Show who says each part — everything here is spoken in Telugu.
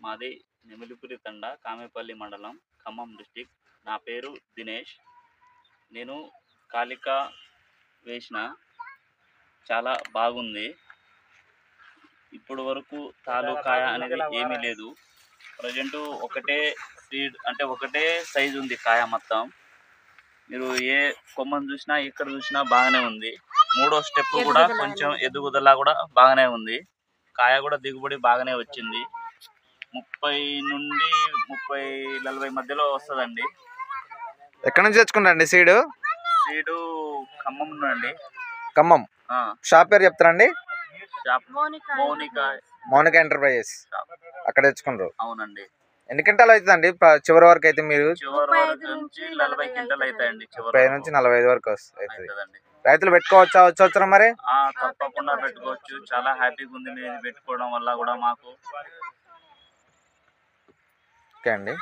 Speaker 1: మాది నెమిలిపురి తండ, కామేపల్లి మండలం, ఖమ్మం డిస్టిక్. నా పేరు దినేష్. నేను కాలిక వేసిన చాలా బాగుంది. ఇప్పుడు వరకు తాలూకాయ అనేది ఏమీ లేదు. ప్రజెంట్ ఒకటే సీడ్ అంటే ఒకటే సైజు ఉంది కాయ మొత్తం. మీరు ఏ కొమ్మను చూసినా ఎక్కడ చూసినా బాగానే ఉంది. మూడో స్టెప్ కూడా కొంచెం ఎదుగుదల కూడా బాగానే ఉంది. కాయ కూడా దిగుబడి బాగానే వచ్చింది. 30 నుండి 30-40 మధ్యలో వస్తుందండి.
Speaker 2: ఎక్కడి నుంచి తెచ్చుకున్నారండి సీడు?
Speaker 1: సీడు ఖమ్మం నుండి.
Speaker 2: ఖమ్మం షాప్ పేరు చెప్తారండి? మౌనిక ఎంటర్ప్రైజెస్. అక్కడ తెచ్చుకున్నారు.
Speaker 1: అవునండి.
Speaker 2: ఎన్ని క్వింటాలు అవుతుందండి చివరి వరకు? అయితే మీరు
Speaker 1: చివరి వరకు నుంచి 40 క్వింటాలు అవుతాయండి.
Speaker 2: 30 నుంచి 45 వరకు అవుతుంది. రైతులు పెట్టుకోవచ్చా వచ్చా మరి?
Speaker 1: తప్పకుండా పెట్టుకోవచ్చు. చాలా హ్యాపీగా ఉంది మీరు పెట్టుకోవడం వల్ల కూడా మాకు.
Speaker 2: ఓకే అండి.